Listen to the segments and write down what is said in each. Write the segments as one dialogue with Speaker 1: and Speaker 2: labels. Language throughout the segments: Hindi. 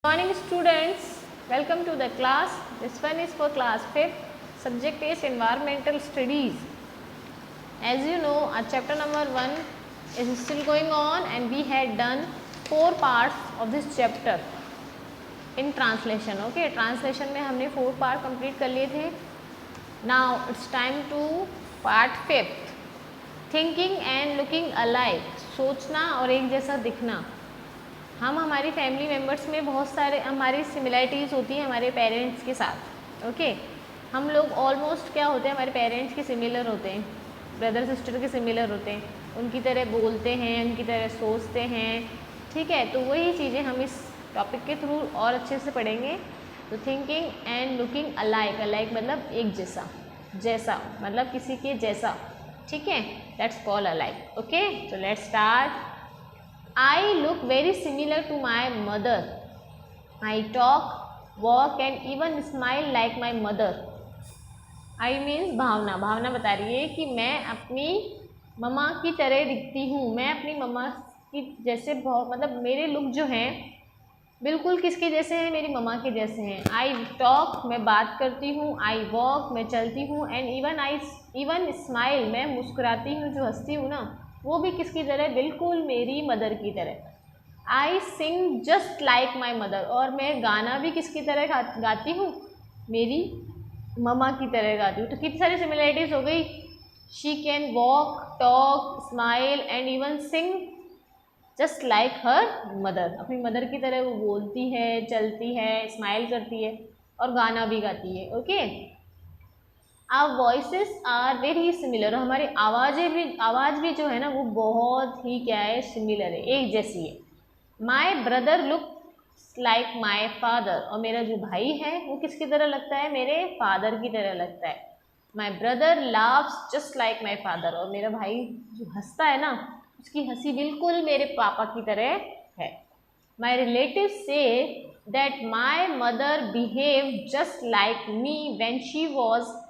Speaker 1: Morning students, welcome to the class. This one is for class 5th. Subject is environmental studies. As you know, our chapter number 1 is still going on and we had done 4 parts of this chapter in translation. Okay, translation में हमने 4 part complete कर लिए थे. Now it's time to part 5th. Thinking and looking alike. सोचना और एक जैसा दिखना. हम हमारी फैमिली मेम्बर्स में बहुत सारे हमारी सिमिलैरिटीज़ होती हैं हमारे पेरेंट्स के साथ. ओके, हम लोग ऑलमोस्ट क्या होते हैं, हमारे पेरेंट्स के सिमिलर होते हैं, ब्रदर सिस्टर के सिमिलर होते हैं, उनकी तरह बोलते हैं, उनकी तरह सोचते हैं. ठीक है, तो वही चीज़ें हम इस टॉपिक के थ्रू और अच्छे से पढ़ेंगे. तो thinking and looking alike. Alike मतलब एक जैसा, जैसा मतलब किसी के जैसा. ठीक है, दैट्स कॉल्ड अलाइक. ओके, तो let's start. I look very similar to my mother. I talk, walk and even smile like my mother. I means भावना. भावना बता रही है कि मैं अपनी मम्मा की तरह दिखती हूँ. मैं अपनी मम्मा की जैसे बहुत मतलब मेरे लुक जो हैं बिल्कुल किसके जैसे हैं, मेरी मम्मा के जैसे हैं. आई टॉक, मैं बात करती हूँ. आई वॉक, मैं चलती हूँ. एंड इवन स्माइल, मैं मुस्कुराती हूँ, जो हंसती हूँ ना, वो भी किसकी तरह, बिल्कुल मेरी मदर की तरह. I sing just like my mother. और मैं गाना भी किसकी तरह गाती हूँ, मेरी मम्मा की तरह गाती हूँ. तो कितनी सारी सिमिलरिटीज़ हो गई. She can walk, talk, smile and even Singh just like her mother. अपनी मदर की तरह वो बोलती है, चलती है, स्माइल करती है और गाना भी गाती है. Okay, our voices are very similar. हमारी आवाज़ भी जो है ना वो बहुत ही क्या है, सिमिलर है, एक जैसी है. My brother looks like my father. और मेरा जो भाई है वो किसकी तरह लगता है, मेरे फादर की तरह लगता है. My brother loves just like my father. और मेरा भाई जो हंसता है ना, उसकी हंसी बिल्कुल मेरे पापा की तरह है. My relative say that my mother behave just like me when she was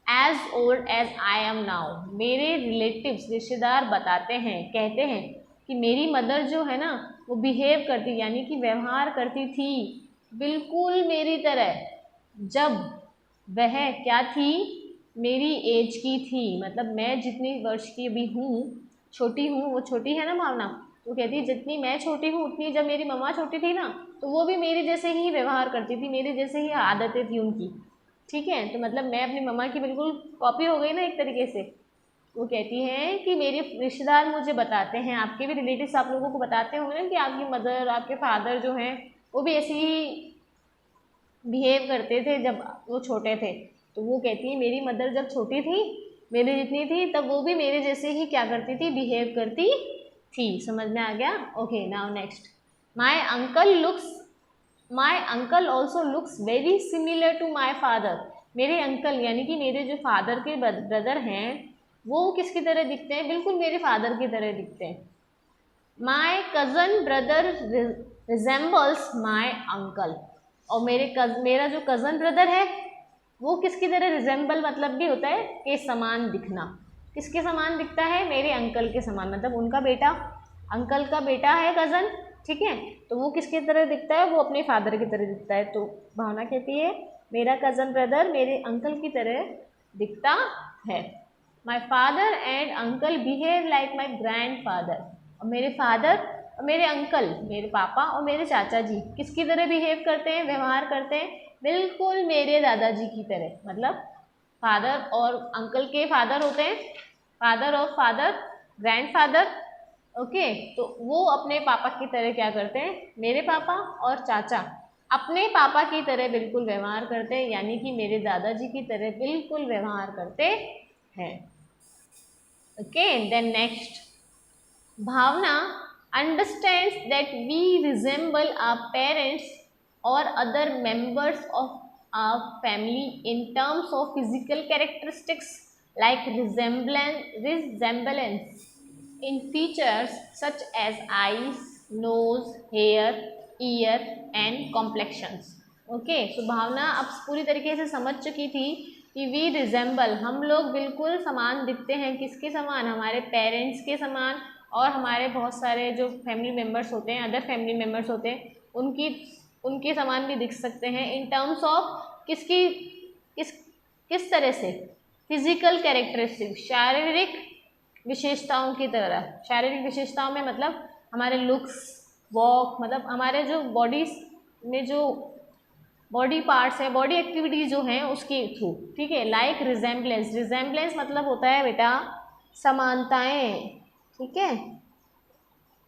Speaker 1: as old as I am now. मेरे रिलेटिव्स, रिश्तेदार बताते हैं, कहते हैं कि मेरी मदर जो है ना वो बिहेव करती, यानी कि व्यवहार करती थी बिल्कुल मेरी तरह जब वह क्या थी, मेरी एज की थी. मतलब मैं जितनी वर्ष की अभी हूँ, छोटी हूँ, वो छोटी है ना भावना, वो कहती है जितनी मैं छोटी हूँ उतनी जब मेरी मम्मा छोटी थी ना, तो वो भी मेरे जैसे ही व्यवहार करती थी, मेरे जैसे ही आदतें थी उनकी. ठीक है, तो मतलब मैं अपनी मम्मा की बिल्कुल कॉपी हो गई ना एक तरीके से. वो कहती हैं कि मेरे रिश्तेदार मुझे बताते हैं, आपके भी रिलेटिव्स आप लोगों को बताते होंगे ना कि आपकी मदर, आपके फादर जो हैं वो भी ऐसे ही बिहेव करते थे जब वो छोटे थे. तो वो कहती है मेरी मदर जब छोटी थी, मेरे जितनी थी, तब वो भी मेरे जैसे ही क्या करती थी, बिहेव करती थी. समझ में आ गया. Okay, now next. My uncle also looks very similar to my father. मेरे अंकल यानी कि मेरे जो फादर के ब्रदर हैं वो किसकी तरह दिखते हैं, बिल्कुल मेरे फादर की तरह दिखते हैं. My cousin brother resembles my uncle. और मेरा जो कज़न ब्रदर है वो किसकी तरह, रिजेंबल मतलब भी होता है के समान दिखना. किसके समान दिखता है, मेरे अंकल के समान. मतलब उनका बेटा, अंकल का बेटा है कज़न. ठीक है, तो वो किसकी तरह दिखता है, वो अपने फादर की तरह दिखता है. तो भावना कहती है मेरा कज़न ब्रदर मेरे अंकल की तरह दिखता है. My father and uncle behave like my grand father. और मेरे फादर और मेरे अंकल, मेरे पापा और मेरे चाचा जी किसकी तरह बिहेव करते हैं, व्यवहार करते हैं, बिल्कुल मेरे दादाजी की तरह. मतलब फादर और अंकल के फादर होते हैं, फादर और फादर, ग्रैंड फादर. ओके, तो वो अपने पापा की तरह क्या करते हैं, मेरे पापा और चाचा अपने पापा की तरह बिल्कुल व्यवहार करते हैं, यानी कि मेरे दादाजी की तरह बिल्कुल व्यवहार करते हैं. Okay, then next. Bhavana understands that we resemble our parents or other members of our family in terms of physical characteristics like resemblance in features such as eyes, nose, hair, ear and complexions. Okay, तो भावना अब पूरी तरीके से समझ चुकी थी कि वी रिजेंबल, हम लोग बिल्कुल समान दिखते हैं. किसके समान, हमारे पेरेंट्स के समान और हमारे बहुत सारे जो फैमिली मेम्बर्स होते हैं, अदर फैमिली मेम्बर्स होते हैं, उनके समान भी दिख सकते हैं इन टर्म्स ऑफ किस तरह से, फिजिकल कैरेक्टरिस्टिक, शारीरिक विशेषताओं की तरह। शारीरिक विशेषताओं में मतलब हमारे लुक्स, वॉक, मतलब हमारे जो बॉडीज में जो बॉडी पार्ट्स है, बॉडी एक्टिविटीज जो हैं उसके थ्रू, ठीक है। लाइक रिजेम्बलेंस, रिजेम्बलेंस मतलब होता है बेटा समानताएं, ठीक है,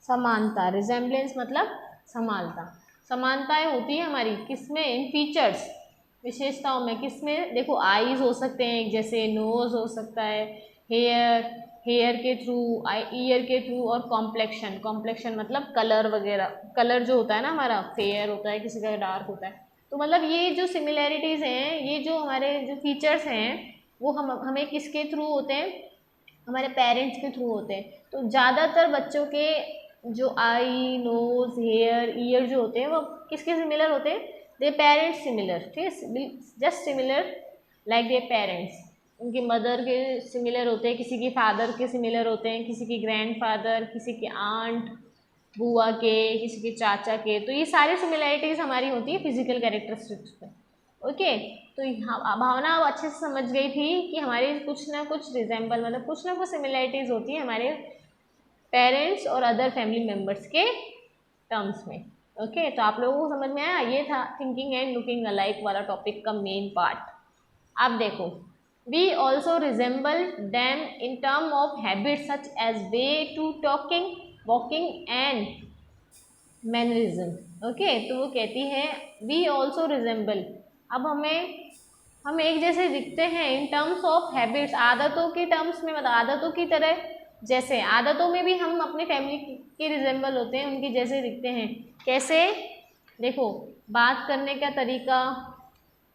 Speaker 1: समानता। रिजेम्बलेंस मतलब समानता, समानताएं होती है हमारी किसमें, इन फीचर्स, विशेषताओं में। किसमें, देखो आईज हो सकते हैं, जैसे नोज हो सकता है, हेयर के थ्रू, ईयर के थ्रू, और कॉम्प्लेक्शन, कॉम्प्लेक्शन मतलब कलर वगैरह, कलर जो होता है ना हमारा, फेयर होता है, किसी का डार्क होता है। तो मतलब ये जो सिमिलैरिटीज़ हैं, ये जो हमारे जो फीचर्स हैं वो हमें किसके थ्रू होते हैं, हमारे पेरेंट्स के थ्रू होते हैं। तो ज़्यादातर बच्चों के जो आई, नोज, हेयर, ईयर जो होते हैं वो किसके सिमिलर होते हैं, दे पेरेंट्स सिमिलर, ठीक है, just similar like they parents. उनकी मदर के सिमिलर होते हैं, किसी के फादर के सिमिलर होते हैं, किसी के ग्रैंडफादर, किसी के आंट, बुआ के, किसी के चाचा के। तो ये सारी सिमिलैरिटीज़ हमारी होती है फिजिकल कैरेक्टरिस्टिक्स पे। ओके, तो भावना अब अच्छे से समझ गई थी कि हमारी कुछ ना कुछ रिजेंबल, मतलब कुछ ना कुछ सिमिलैरिटीज़ होती है हमारे पेरेंट्स और अदर फैमिली मेम्बर्स के टर्म्स में। ओके, तो आप लोगों को समझ में आया, ये था थिंकिंग एंड लुकिंग अलाइक वाला टॉपिक का मेन पार्ट। अब देखो, we also resemble them in term of habits such as way to talking, walking and mannerism. Okay, तो वो कहती है we also resemble, अब हम एक जैसे दिखते हैं इन टर्म्स ऑफ हैबिट्स, आदतों के टर्म्स में, मतलब आदतों की तरह, जैसे आदतों में भी हम अपनी फैमिली के रिजेंबल होते हैं, उनकी जैसे दिखते हैं। कैसे, देखो बात करने का तरीका,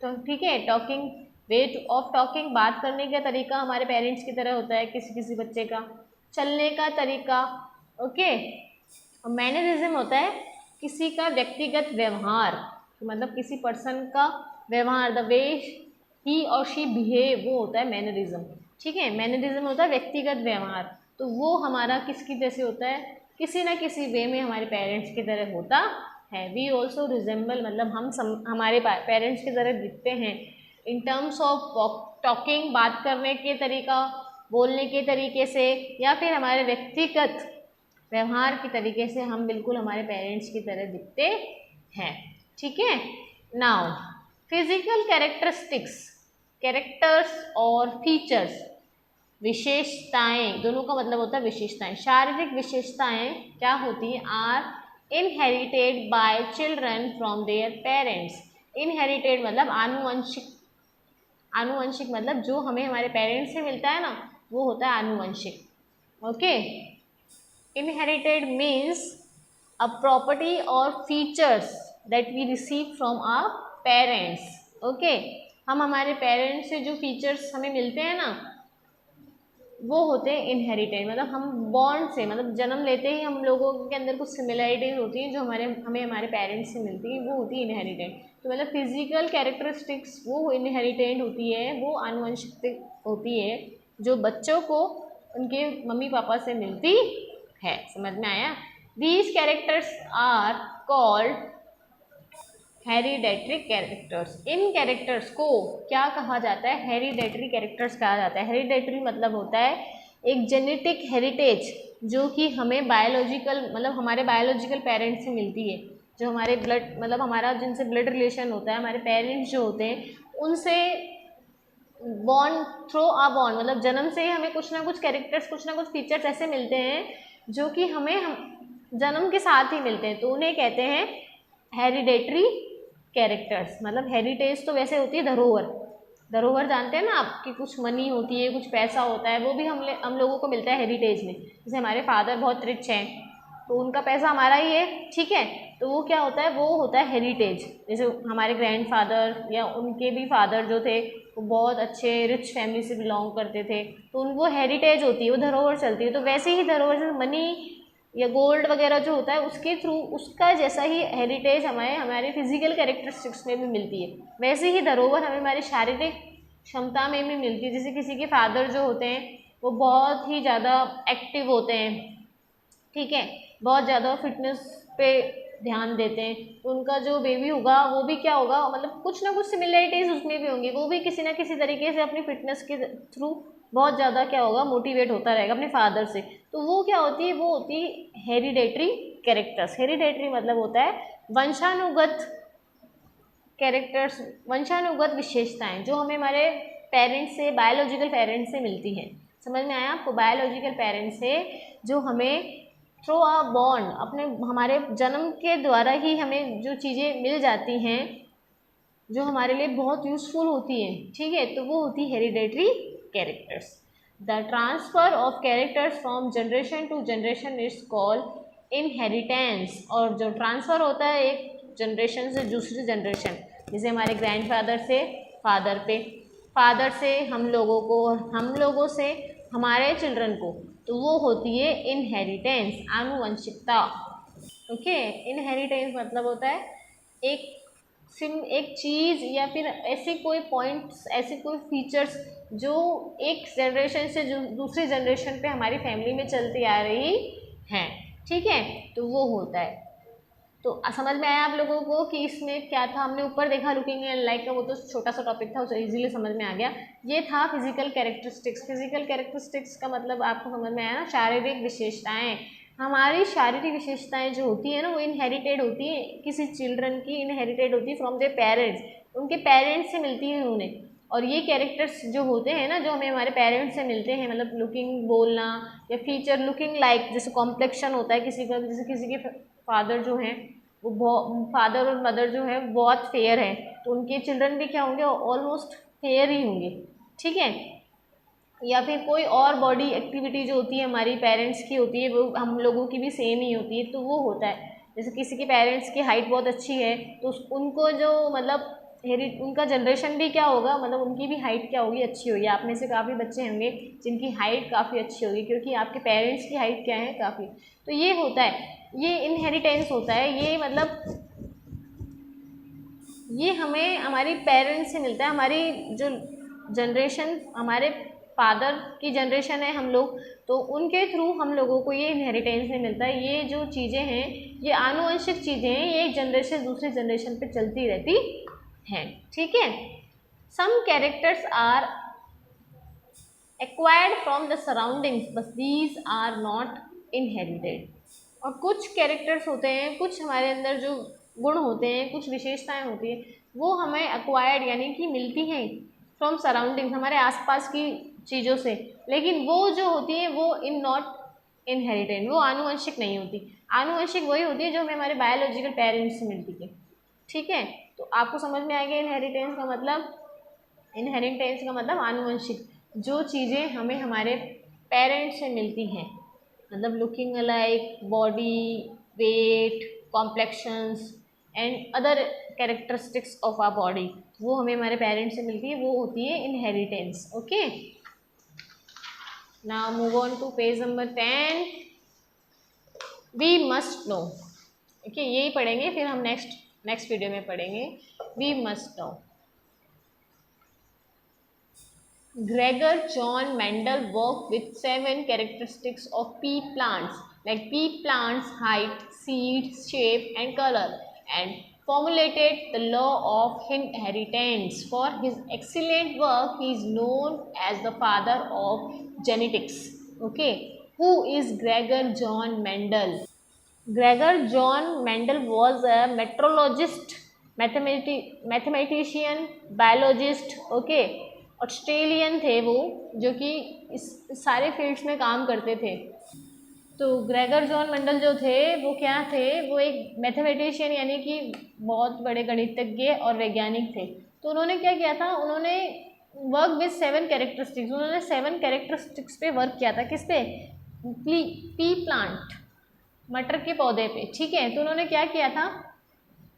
Speaker 1: तो ठीक है, टॉकिंग, वे ऑफ टॉकिंग, बात करने का तरीका हमारे पेरेंट्स की तरह होता है किसी किसी बच्चे का, चलने का तरीका। ओके, और मैनरिज्म होता है किसी का व्यक्तिगत व्यवहार, मतलब किसी पर्सन का व्यवहार, द वे ही और शी बिहेव, वो होता है मैनरिज्म, ठीक है। मैनरिज्म होता है व्यक्तिगत व्यवहार, तो वो हमारा किसकी जैसे होता है, किसी ना किसी वे में हमारे पेरेंट्स की तरह होता है। वी ऑल्सो रिजेंबल मतलब हमारे पेरेंट्स की तरह दिखते हैं इन टर्म्स ऑफ टॉकिंग, बात करने के तरीका, बोलने के तरीके से, या फिर हमारे व्यक्तिगत व्यवहार के तरीके से हम बिल्कुल हमारे पेरेंट्स की तरह दिखते हैं, ठीक है। नाउ फिजिकल कैरेक्टरिस्टिक्स, कैरेक्टर्स और फीचर्स, विशेषताएं, दोनों का मतलब होता है विशेषताएं। शारीरिक विशेषताएं क्या होती हैं, are inherited by children from their parents. Inherited मतलब आनुवंशिक, आनुवंशिक मतलब जो हमें हमारे पेरेंट्स से मिलता है ना, वो होता है आनुवंशिक। Okay, inherited means a property और features that we receive from our parents. Okay, हम हमारे पेरेंट्स से जो फीचर्स हमें मिलते हैं ना, वो होते हैं इनहेरिटेड, मतलब हम बॉर्न से, मतलब जन्म लेते ही हम लोगों के अंदर कुछ सिमिलैरिटीज होती हैं जो हमें हमारे पेरेंट्स से मिलती है, वो होती है इनहेरिटेड। तो मतलब फिजिकल कैरेक्टरिस्टिक्स वो इनहेरिटेड होती है, वो आनुवंशिक होती है जो बच्चों को उनके मम्मी पापा से मिलती है। समझ में आया? These characters are called hereditary characters. इन कैरेक्टर्स को क्या कहा जाता है, हेरिडेटरी कैरेक्टर्स कहा जाता है। हेरिडेटरी मतलब होता है एक जेनेटिक हेरिटेज जो कि हमें बायोलॉजिकल, मतलब हमारे बायोलॉजिकल पेरेंट्स से मिलती है, जो हमारे ब्लड, मतलब हमारा जिनसे ब्लड रिलेशन होता है, हमारे पेरेंट्स जो होते हैं उनसे बॉर्न थ्रू आ बॉर्न, मतलब जन्म से ही हमें कुछ ना कुछ कैरेक्टर्स, कुछ ना कुछ फीचर्स ऐसे मिलते हैं जो कि हमें जन्म के साथ ही मिलते हैं, तो उन्हें कहते हैं हेरिडेटरी कैरेक्टर्स। मतलब हेरिटेज तो वैसे होती है धरोहर, धरोहर जानते हैं ना आप, कि कुछ मनी होती है, कुछ पैसा होता है, वो भी हम लोगों को मिलता है हेरिटेज में। जैसे हमारे फादर बहुत रिच हैं तो उनका पैसा हमारा ही है, ठीक है, तो वो क्या होता है, वो होता है हेरिटेज। जैसे हमारे ग्रैंडफादर या उनके भी फादर जो थे वो बहुत अच्छे रिच फैमिली से बिलोंग करते थे, तो उनको हेरिटेज होती है, वो धरोहर चलती है। तो वैसे ही धरोहर जैसे मनी या गोल्ड वगैरह जो होता है उसके थ्रू, उसका जैसा ही हेरिटेज हमारे फिजिकल कैरेक्टरिस्टिक्स में भी मिलती है, वैसे ही धरोहर हमें हमारी शारीरिक क्षमता में भी मिलती है। जैसे किसी के फादर जो होते हैं वो बहुत ही ज़्यादा एक्टिव होते हैं, ठीक है, बहुत ज़्यादा फिटनेस पे ध्यान देते हैं, तो उनका जो बेबी होगा वो भी क्या होगा, मतलब कुछ ना कुछ सिमिलरिटीज़ उसमें भी होंगी, वो भी किसी ना किसी तरीके से अपनी फिटनेस के थ्रू बहुत ज़्यादा क्या होगा, मोटिवेट होता रहेगा अपने फादर से। तो वो क्या होती है, वो होती है हेरिडेटरी कैरेक्टर्स। हेरिडेटरी मतलब होता है वंशानुगत कैरेक्टर्स, वंशानुगत विशेषताएं जो हमें हमारे पेरेंट्स से, बायोलॉजिकल पेरेंट्स से मिलती हैं। समझ में आया आपको? बायोलॉजिकल पेरेंट्स से जो हमें थ्रू अ बॉन्ड, अपने हमारे जन्म के द्वारा ही हमें जो चीज़ें मिल जाती हैं जो हमारे लिए बहुत यूज़फुल होती हैं, ठीक है, तो वो होती hereditary characters. The transfer of characters from generation to generation is called inheritance. और जो ट्रांसफ़र होता है एक जनरेशन से दूसरी जनरेशन, जैसे हमारे ग्रैंडफादर से फादर पे, फादर से हम लोगों को, हम लोगों से हमारे चिल्ड्रन को, तो वो होती है इनहेरिटेंस, आनुवंशिकता। ओके, इनहेरिटेंस मतलब होता है एक चीज़ या फिर ऐसे कोई पॉइंट्स, ऐसे कोई फीचर्स जो एक जनरेशन से जो दूसरी जनरेशन पे हमारी फैमिली में चलती आ रही हैं, ठीक है, तो वो होता है। तो समझ में आया आप लोगों को कि इसमें क्या था? हमने ऊपर देखा लुकिंग एंड लाइक का, वो तो छोटा सा टॉपिक था, उसे इजीली समझ में आ गया। ये था फिजिकल कैरेक्टरिस्टिक्स। फिजिकल कैरेक्टरिस्टिक्स का मतलब आपको समझ में आया ना, शारीरिक विशेषताएं। हमारी शारीरिक विशेषताएं जो होती है ना, वो इनहेरिटेड होती है, किसी चिल्ड्रन की इनहेरिटेड होती है फ्रॉम देयर पेरेंट्स, उनके पेरेंट्स से मिलती है उन्हें। और ये कैरेक्टर्स जो होते हैं ना, जो हमें हमारे पेरेंट्स से मिलते हैं, मतलब लुकिंग बोलना या फीचर लुकिंग लाइक, जैसे कॉम्प्लेक्शन होता है किसी का, जैसे किसी के फादर जो हैं वो फादर और मदर जो है बहुत फेयर है, तो उनके चिल्ड्रन भी क्या होंगे, ऑलमोस्ट फेयर ही होंगे, ठीक है। या फिर कोई और बॉडी एक्टिविटी जो होती है हमारी पेरेंट्स की होती है, वो हम लोगों की भी सेम ही होती है, तो वो होता है। जैसे किसी के पेरेंट्स की हाइट बहुत अच्छी है, तो उनको जो मतलब उनका जनरेशन भी क्या होगा, मतलब उनकी भी हाइट क्या होगी, अच्छी होगी। आप में से काफ़ी बच्चे होंगे जिनकी हाइट काफ़ी अच्छी होगी, क्योंकि आपके पेरेंट्स की हाइट क्या है, काफ़ी। तो ये होता है, ये इनहेरिटेंस होता है, ये मतलब ये हमें हमारी पेरेंट्स से मिलता है। हमारी जो जनरेशन, हमारे फादर की जनरेशन है हम लोग, तो उनके थ्रू हम लोगों को ये इनहेरिटेंस में मिलता है। ये जो चीज़ें हैं, ये आनुवंशिक चीज़ें हैं, ये एक जनरेशन से दूसरी जनरेशन पे चलती रहती हैं, ठीक है। Some characters are acquired from the surroundings, बस दीज आर नॉट इनहेरिटेड। और कुछ कैरेक्टर्स होते हैं, कुछ हमारे अंदर जो गुण होते हैं, कुछ विशेषताएं होती हैं, वो हमें एक्वायर्ड यानी कि मिलती हैं फ्रॉम सराउंडिंग्स, हमारे आसपास की चीज़ों से, लेकिन वो जो होती है वो नॉट इनहेरिटेड, वो आनुवंशिक नहीं होती। आनुवंशिक वही होती है जो हमें हमारे बायोलॉजिकल पेरेंट्स से मिलती है, ठीक है। तो आपको समझ में आ गया इनहेरिटेंस का मतलब? इनहेरिटेंस का मतलब आनुवंशिक, जो चीज़ें हमें हमारे पेरेंट्स से मिलती हैं, मतलब looking alike, body, weight, complexions and other characteristics of our body, वो हमें हमारे पेरेंट्स से मिलती है, वो होती है inheritance. Okay, now move on to page number 10। We must know, okay, यही पढ़ेंगे, फिर हम नेक्स्ट वीडियो में पढ़ेंगे। We must know. Gregor John Mendel worked with 7 characteristics of pea plants, like pea plants' height, seed, shape, and color, and formulated the law of inheritance. For his excellent work, he is known as the father of genetics. Okay, who is Gregor John Mendel? Gregor John Mendel was a meteorologist, mathematician, biologist, okay, Australian थे वो, जो कि इस सारे फील्ड्स में काम करते थे। तो ग्रेगर जॉन मेंडल जो थे वो क्या थे, वो एक मैथमेटिशियन यानी कि बहुत बड़े गणितज्ञ और वैज्ञानिक थे। तो उन्होंने क्या किया था, उन्होंने वर्क विद 7 कैरेक्टरिस्टिक्स, उन्होंने 7 कैरेक्टरिस्टिक्स पे वर्क किया था। किस पे? पी प्लांट, मटर के पौधे पे, ठीक है। तो उन्होंने क्या किया था,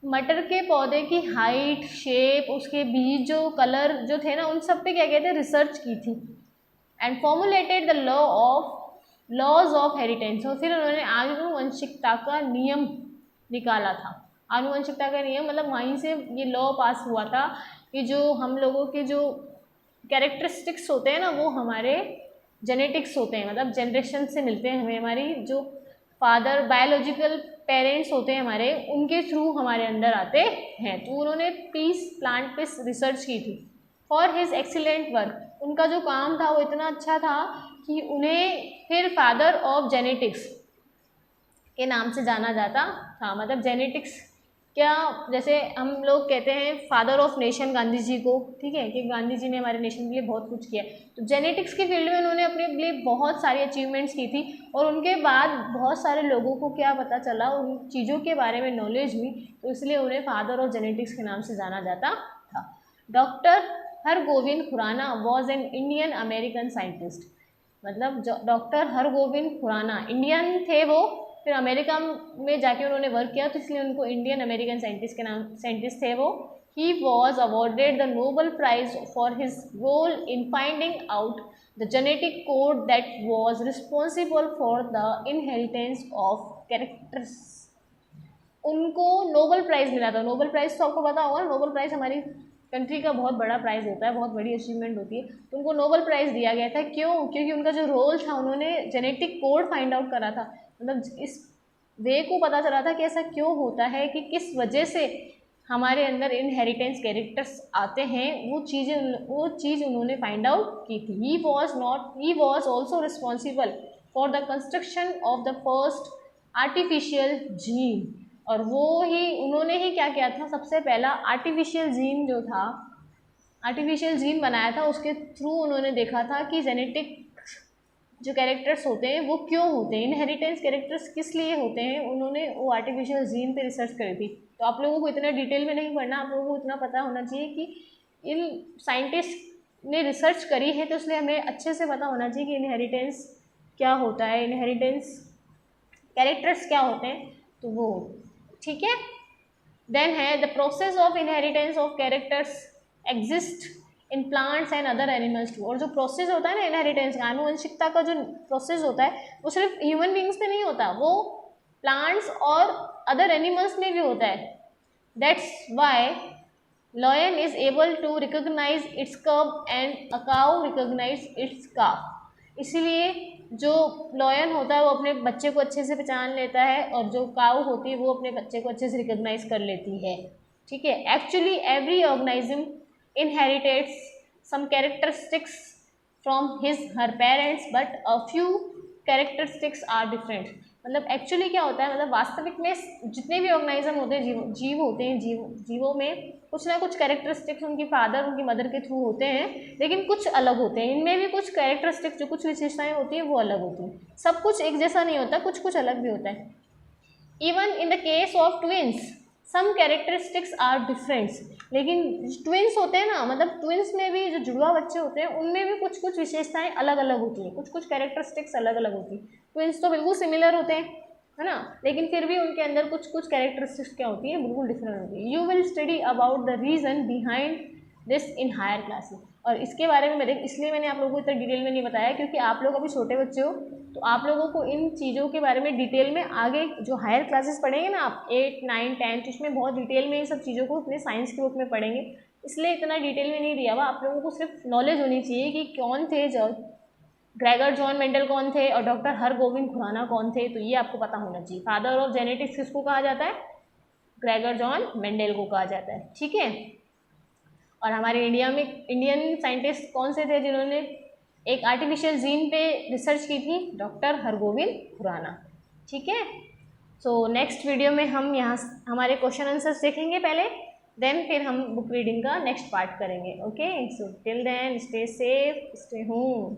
Speaker 1: मटर के पौधे की हाइट, शेप, उसके बीज जो कलर जो थे ना, उन सब पे क्या कहते हैं, रिसर्च की थी। And formulated the laws of heritance, और फिर उन्होंने आनुवंशिकता का नियम निकाला था। आनुवंशिकता का नियम मतलब वहीं से ये लॉ पास हुआ था कि जो हम लोगों के जो कैरेक्टरिस्टिक्स होते हैं ना, वो हमारे जेनेटिक्स होते हैं, मतलब जनरेशन से मिलते हैं हमें। हमारी जो फादर बायोलॉजिकल पेरेंट्स होते हैं हमारे, उनके थ्रू हमारे अंदर आते हैं। तो उन्होंने पीस प्लांट पे रिसर्च की थी। फॉर हिज एक्सीलेंट वर्क, उनका जो काम था वो इतना अच्छा था कि उन्हें फिर फादर ऑफ जेनेटिक्स के नाम से जाना जाता था। मतलब जेनेटिक्स क्या, जैसे हम लोग कहते हैं father of nation Gandhi ji को, ठीक है, कि गांधी जी ने हमारे नेशन के लिए बहुत कुछ किया। तो जेनेटिक्स के फील्ड में उन्होंने अपने लिए बहुत सारी अचीवमेंट्स की थी और उनके बाद बहुत सारे लोगों को क्या पता चला, उन चीज़ों के बारे में नॉलेज हुई, तो इसलिए उन्हें फादर ऑफ जेनेटिक्स के नाम से जाना जाता था। Doctor Hargobind Khorana was an Indian American scientist. मतलब डॉक्टर हरगोविंद खुराना इंडियन थे वो, फिर अमेरिका में जाके उन्होंने वर्क किया, तो इसलिए उनको इंडियन अमेरिकन साइंटिस्ट थे वो। He was awarded the Nobel prize for his role in finding out the genetic code that was responsible for the inheritance of characters. उनको नोबेल प्राइज़ मिला था। नोबेल प्राइज़ तो आपको पता होगा, नोबेल प्राइज़ हमारी कंट्री का बहुत बड़ा प्राइज़ होता है, बहुत बड़ी अचीवमेंट होती है। तो उनको नोबेल प्राइज़ दिया गया था। क्यों? क्योंकि उनका जो रोल था, उन्होंने जेनेटिक कोड फाइंड आउट करा था। मतलब इस वे को पता चला था कि ऐसा क्यों होता है, कि किस वजह से हमारे अंदर इनहेरिटेंस कैरेक्टर्स आते हैं, वो चीज़ उन्होंने फाइंड आउट की थी। He was also responsible for the construction of the first artificial gene. और उन्होंने ही क्या किया था, सबसे पहला आर्टिफिशियल जीन जो था, आर्टिफिशियल जीन बनाया था। उसके थ्रू उन्होंने देखा था कि जेनेटिक जो कैरेक्टर्स होते हैं वो क्यों होते हैं, इनहेरिटेंस कैरेक्टर्स किस लिए होते हैं। उन्होंने वो आर्टिफिशियल जीन पे रिसर्च करी थी। तो आप लोगों को इतना डिटेल में नहीं पढ़ना, आप लोगों को इतना पता होना चाहिए कि इन साइंटिस्ट ने रिसर्च करी है, तो इसलिए हमें अच्छे से पता होना चाहिए कि इनहेरिटेंस क्या होता है, इनहेरिटेंस कैरेक्टर्स क्या होते हैं, तो वो ठीक है। देन है the process of inheritance of characters exist in plants and other animals too. और जो प्रोसेस होता है ना इनहेरिटेंस का, आनुवंशिकता का जो प्रोसेस होता है, वो सिर्फ ह्यूमन बींग्स में नहीं होता, वो प्लांट्स और अदर एनिमल्स में भी होता है। That's why lion is able to recognise its cub and a cow recognise its calf. इसीलिए जो लॉयन होता है वो अपने बच्चे को अच्छे से पहचान लेता है, और जो काऊ होती है वो अपने बच्चे को अच्छे से रिकोगनाइज कर लेती है, ठीक है। Actually every organism inherits some characteristics from her parents, but a few characteristics are different। मतलब एक्चुअली क्या होता है, मतलब वास्तविक में जितने भी ऑर्गेनिज्म होते हैं, जीव होते हैं, जीवों में कुछ ना कुछ कैरेक्टरिस्टिक्स उनकी फादर उनकी मदर के थ्रू होते हैं, लेकिन कुछ अलग होते हैं। इनमें भी कुछ कैरेक्टरिस्टिक्स, जो कुछ विशेषताएं होती हैं वो अलग होती हैं। सब कुछ एक जैसा नहीं होता, कुछ कुछ अलग भी होता है। Even in the case of twins some characteristics are differents. लेकिन ट्विंस होते हैं ना, मतलब ट्विंस में भी जो जुड़वा बच्चे होते हैं उनमें भी कुछ कुछ विशेषताएं अलग अलग होती हैं, कुछ कुछ कैरेक्टरिस्टिक्स अलग अलग होती हैं। ट्विंस तो बिल्कुल सिमिलर होते हैं, है ना, लेकिन फिर भी उनके अंदर कुछ कुछ कैरेक्टरिस्टिक्स क्या होती है, बिल्कुल डिफरेंट होती है। You will study about the reason behind this in higher classes. और इसके बारे में इसलिए मैंने आप लोगों को इतना डिटेल में नहीं बताया, क्योंकि आप लोग अभी छोटे बच्चे हो, तो आप लोगों को इन चीज़ों के बारे में डिटेल में आगे जो हायर क्लासेस पढ़ेंगे ना आप 8, 9, 10, इसमें बहुत डिटेल में इन सब चीज़ों को अपने साइंस के बुक में पढ़ेंगे, इसलिए इतना डिटेल में नहीं दिया हुआ। आप लोगों को सिर्फ नॉलेज होनी चाहिए कि कौन थे, ग्रेगर जॉन मेंडल कौन थे और डॉक्टर हरगोविंद खुराना कौन थे, तो ये आपको पता होना चाहिए। फादर ऑफ जेनेटिक्स किसको कहा जाता है, ग्रेगर जॉन मेंडल को कहा जाता है, ठीक है। और हमारे इंडिया में इंडियन साइंटिस्ट कौन से थे जिन्होंने एक आर्टिफिशियल जीन पे रिसर्च की थी, डॉक्टर हरगोविंद खुराना, ठीक है। सो नेक्स्ट वीडियो में हम यहाँ हमारे क्वेश्चन आंसर्स देखेंगे पहले, देन फिर हम बुक रीडिंग का नेक्स्ट पार्ट करेंगे। Okay, so till then stay safe, stay home.